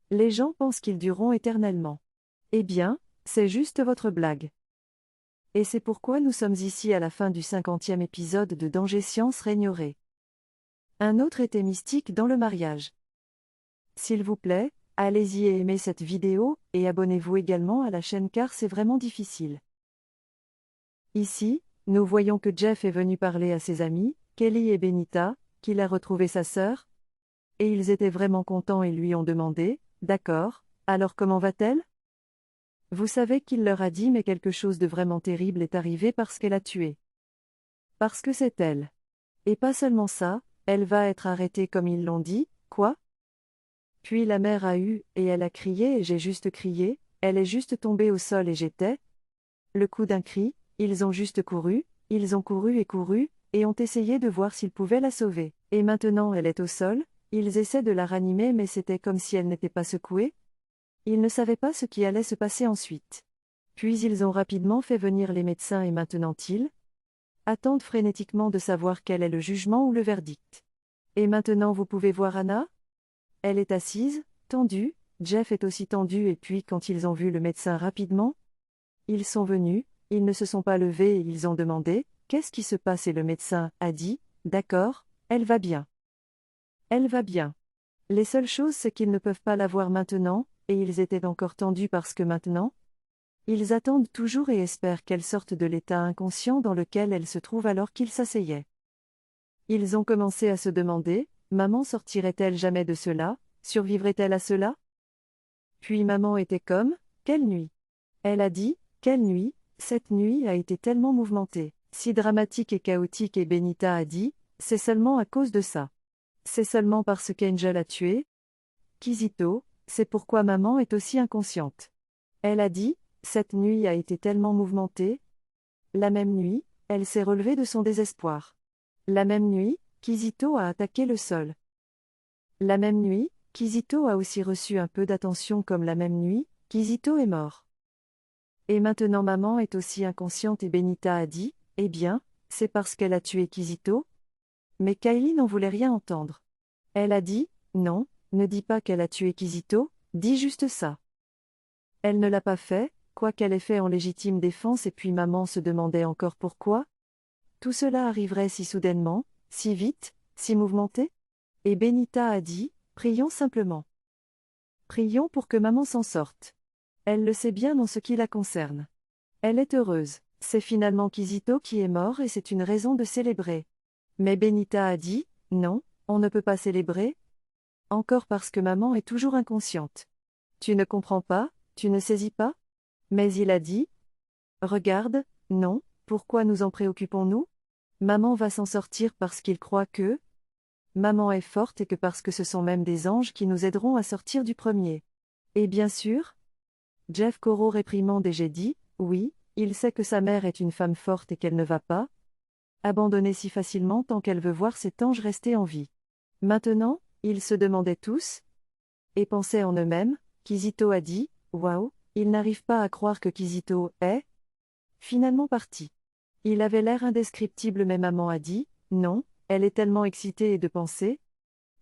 Les gens pensent qu'ils dureront éternellement. Eh bien, c'est juste votre blague. Et c'est pourquoi nous sommes ici à la fin du 50e épisode de Danger Science Régnoré. Un autre été mystique dans le mariage. S'il vous plaît, allez-y et aimez cette vidéo, et abonnez-vous également à la chaîne car c'est vraiment difficile. Ici, nous voyons que Jeff est venu parler à ses amis, Kelly et Benita, qu'il a retrouvé sa sœur. Et ils étaient vraiment contents et lui ont demandé, « D'accord, alors comment va-t-elle » Vous savez qu'il leur a dit mais quelque chose de vraiment terrible est arrivé parce qu'elle a tué. Parce que c'est elle. Et pas seulement ça, elle va être arrêtée comme ils l'ont dit, quoi ? Puis la mère a eu, et elle a crié et j'ai juste crié, elle est juste tombée au sol et j'étais. Le coup d'un cri, ils ont juste couru, ils ont couru, et ont essayé de voir s'ils pouvaient la sauver. Et maintenant elle est au sol, ils essaient de la ranimer mais c'était comme si elle n'était pas secouée. Ils ne savaient pas ce qui allait se passer ensuite. Puis ils ont rapidement fait venir les médecins et maintenant ils attendent frénétiquement de savoir quel est le jugement ou le verdict. Et maintenant vous pouvez voir Anna ? Elle est assise, tendue, Jeff est aussi tendu et puis quand ils ont vu le médecin rapidement, ils sont venus, ils ne se sont pas levés et ils ont demandé, « Qu'est-ce qui se passe ?» Et le médecin a dit, « D'accord, elle va bien. Elle va bien. » Les seules choses c'est qu'ils ne peuvent pas la voir maintenant, et ils étaient encore tendus parce que maintenant, ils attendent toujours et espèrent qu'elle sorte de l'état inconscient dans lequel elle se trouve alors qu'ils s'asseyaient. Ils ont commencé à se demander, maman sortirait-elle jamais de cela, survivrait-elle à cela ? Puis maman était comme, quelle nuit ? Elle a dit, quelle nuit, cette nuit a été tellement mouvementée, si dramatique et chaotique et Benita a dit, c'est seulement à cause de ça. C'est seulement parce qu'Angel a tué Kizito, c'est pourquoi maman est aussi inconsciente. Elle a dit, cette nuit a été tellement mouvementée. La même nuit, elle s'est relevée de son désespoir. La même nuit, Kizito a attaqué le sol. La même nuit, Kizito a aussi reçu un peu d'attention comme la même nuit, Kizito est mort. Et maintenant maman est aussi inconsciente et Benita a dit, eh bien, c'est parce qu'elle a tué Kizito ? Mais Kylie n'en voulait rien entendre. Elle a dit, non, ne dis pas qu'elle a tué Kizito, dis juste ça. Elle ne l'a pas fait, quoi qu'elle ait fait en légitime défense et puis maman se demandait encore pourquoi. Tout cela arriverait si soudainement, si vite, si mouvementé ? Et Benita a dit, prions simplement. Prions pour que maman s'en sorte. Elle le sait bien en ce qui la concerne. Elle est heureuse, c'est finalement Kizito qui est mort et c'est une raison de célébrer. Mais Benita a dit, non, on ne peut pas célébrer. Encore parce que maman est toujours inconsciente. Tu ne comprends pas, tu ne saisis pas ? Mais il a dit, regarde, non, pourquoi nous en préoccupons-nous ? Maman va s'en sortir parce qu'il croit que maman est forte et que parce que ce sont même des anges qui nous aideront à sortir du premier. Et bien sûr, Jeff Coro réprimande et j'ai dit, oui, il sait que sa mère est une femme forte et qu'elle ne va pas abandonner si facilement tant qu'elle veut voir cet ange rester en vie. Maintenant, ils se demandaient tous et pensaient en eux-mêmes, Kizito a dit, waouh, ils n'arrivent pas à croire que Kizito est finalement parti. Il avait l'air indescriptible mais maman a dit, non, elle est tellement excitée et de penser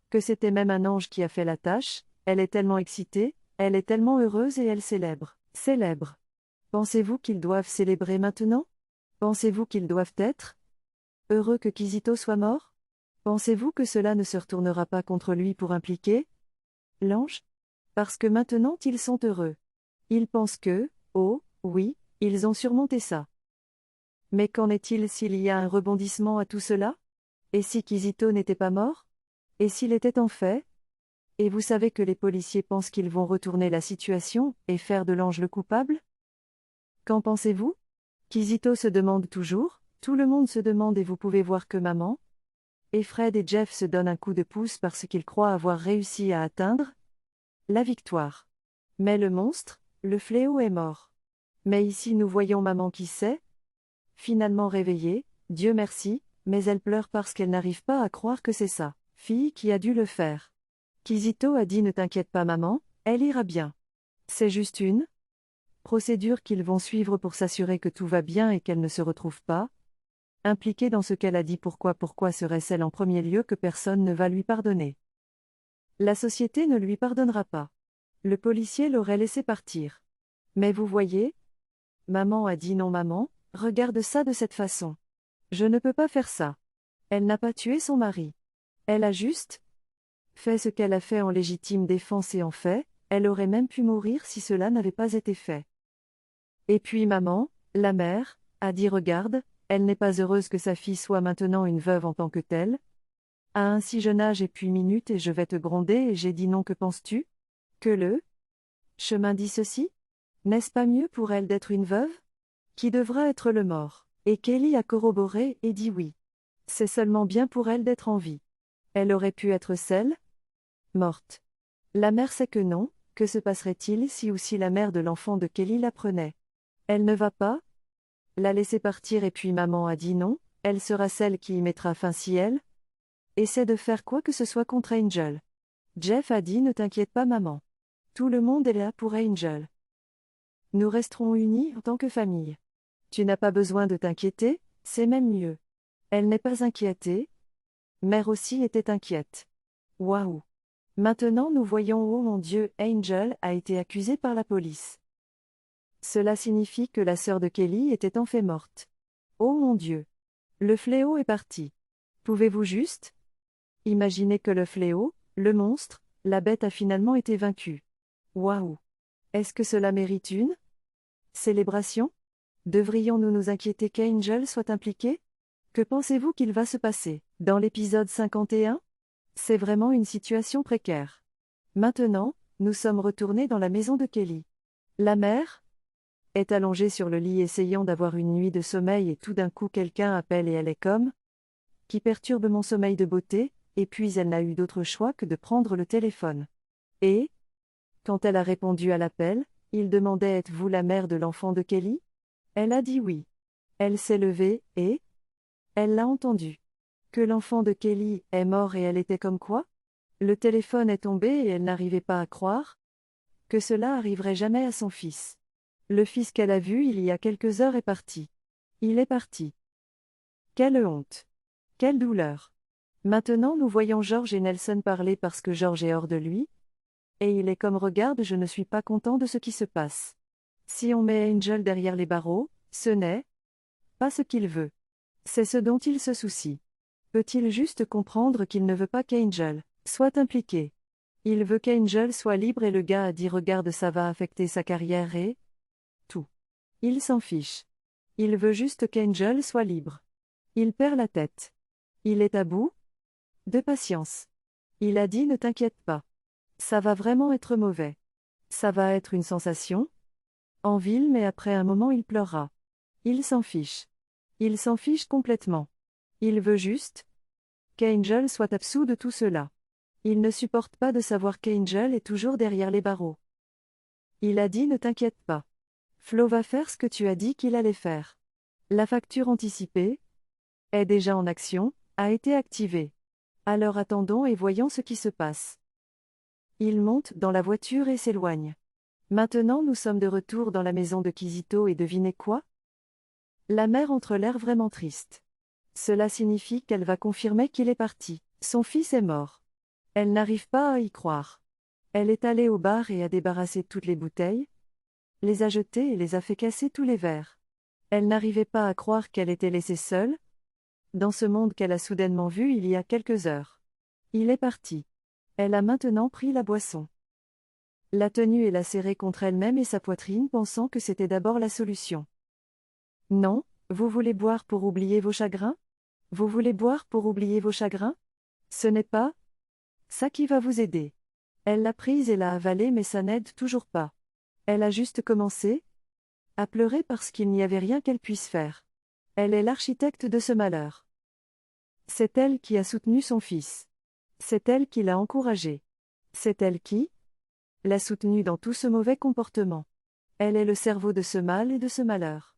que c'était même un ange qui a fait la tâche, elle est tellement excitée, elle est tellement heureuse et elle célèbre. Célèbre. Pensez-vous qu'ils doivent célébrer maintenant ? Pensez-vous qu'ils doivent être heureux que Kizito soit mort ? Pensez-vous que cela ne se retournera pas contre lui pour impliquer l'ange ? Parce que maintenant ils sont heureux. Ils pensent que, oh, oui, ils ont surmonté ça. Mais qu'en est-il s'il y a un rebondissement à tout cela ? Et si Kizito n'était pas mort ? Et s'il était en fait ? Et vous savez que les policiers pensent qu'ils vont retourner la situation et faire de l'ange le coupable ? Qu'en pensez-vous ? Kizito se demande toujours, tout le monde se demande et vous pouvez voir que maman et Fred et Jeff se donnent un coup de pouce parce qu'ils croient avoir réussi à atteindre la victoire. Mais le monstre, le fléau est mort. Mais ici nous voyons maman qui s'est finalement réveillée, Dieu merci, mais elle pleure parce qu'elle n'arrive pas à croire que c'est sa fille qui a dû le faire. Kizito a dit ne t'inquiète pas maman, elle ira bien. C'est juste une procédure qu'ils vont suivre pour s'assurer que tout va bien et qu'elle ne se retrouve pas impliquée dans ce qu'elle a dit. Pourquoi serait-ce elle en premier lieu que personne ne va lui pardonner ? La société ne lui pardonnera pas. Le policier l'aurait laissé partir. Mais vous voyez? Maman a dit non maman, regarde ça de cette façon. Je ne peux pas faire ça. Elle n'a pas tué son mari. Elle a juste fait ce qu'elle a fait en légitime défense et en fait, elle aurait même pu mourir si cela n'avait pas été fait. Et puis maman, la mère, a dit regarde, elle n'est pas heureuse que sa fille soit maintenant une veuve en tant que telle. À un si jeune âge et puis minute et je vais te gronder et j'ai dit non que penses-tu? Que le chemin dit ceci? N'est-ce pas mieux pour elle d'être une veuve? Qui devra être le mort? Et Kelly a corroboré et dit oui. C'est seulement bien pour elle d'être en vie. Elle aurait pu être celle morte. La mère sait que non, que se passerait-il si ou si la mère de l'enfant de Kelly l'apprenait? Elle ne va pas la laisser partir et puis maman a dit non, elle sera celle qui y mettra fin si elle essaie de faire quoi que ce soit contre Angel. Jeff a dit ne t'inquiète pas maman. Tout le monde est là pour Angel. Nous resterons unis en tant que famille. Tu n'as pas besoin de t'inquiéter, c'est même mieux. Elle n'est pas inquiétée. Mère aussi était inquiète. Waouh! Maintenant nous voyons oh mon Dieu, Angel a été accusée par la police. Cela signifie que la sœur de Kelly était en fait morte. Oh mon Dieu! Le fléau est parti. Pouvez-vous juste imaginer que le fléau, le monstre, la bête a finalement été vaincu. Waouh! Est-ce que cela mérite une célébration? Devrions-nous nous inquiéter qu'Angel soit impliqué? Que pensez-vous qu'il va se passer dans l'épisode 51? C'est vraiment une situation précaire. Maintenant, nous sommes retournés dans la maison de Kelly. La mère est allongée sur le lit essayant d'avoir une nuit de sommeil et tout d'un coup quelqu'un appelle et elle est comme qui perturbe mon sommeil de beauté, et puis elle n'a eu d'autre choix que de prendre le téléphone. Et quand elle a répondu à l'appel, il demandait êtes-vous la mère de l'enfant de Kelly? Elle a dit oui. Elle s'est levée, et elle l'a entendu. Que l'enfant de Kelly est mort et elle était comme quoi? Le téléphone est tombé et elle n'arrivait pas à croire que cela arriverait jamais à son fils. Le fils qu'elle a vu il y a quelques heures est parti. Il est parti. Quelle honte! Quelle douleur! Maintenant nous voyons George et Nelson parler parce que George est hors de lui. Et il est comme regarde je ne suis pas content de ce qui se passe. Si on met Angel derrière les barreaux, ce n'est pas ce qu'il veut. C'est ce dont il se soucie. Peut-il juste comprendre qu'il ne veut pas qu'Angel soit impliqué? Il veut qu'Angel soit libre et le gars a dit regarde ça va affecter sa carrière et tout. Il s'en fiche. Il veut juste qu'Angel soit libre. Il perd la tête. Il est à bout de patience. Il a dit ne t'inquiète pas. Ça va vraiment être mauvais. Ça va être une sensation en ville mais après un moment il pleurera. Il s'en fiche. Il s'en fiche complètement. Il veut juste qu'Angel soit absous de tout cela. Il ne supporte pas de savoir qu'Angel est toujours derrière les barreaux. Il a dit ne t'inquiète pas. Flo va faire ce que tu as dit qu'il allait faire. La facture anticipée est déjà en action, a été activée. Alors attendons et voyons ce qui se passe. Il monte dans la voiture et s'éloigne. Maintenant nous sommes de retour dans la maison de Kizito et devinez quoi? La mère entre l'air vraiment triste. Cela signifie qu'elle va confirmer qu'il est parti. Son fils est mort. Elle n'arrive pas à y croire. Elle est allée au bar et a débarrassé toutes les bouteilles, les a jetées et les a fait casser tous les verres. Elle n'arrivait pas à croire qu'elle était laissée seule dans ce monde qu'elle a soudainement vu il y a quelques heures. Il est parti. Elle a maintenant pris la boisson. L'a tenue et l'a serrée contre elle-même et sa poitrine pensant que c'était d'abord la solution. Non, vous voulez boire pour oublier vos chagrins? Vous voulez boire pour oublier vos chagrins? Ce n'est pas ça qui va vous aider. Elle l'a prise et l'a avalée mais ça n'aide toujours pas. Elle a juste commencé à pleurer parce qu'il n'y avait rien qu'elle puisse faire. Elle est l'architecte de ce malheur. C'est elle qui a soutenu son fils. C'est elle qui l'a encouragé. C'est elle qui l'a soutenu dans tout ce mauvais comportement. Elle est le cerveau de ce mal et de ce malheur.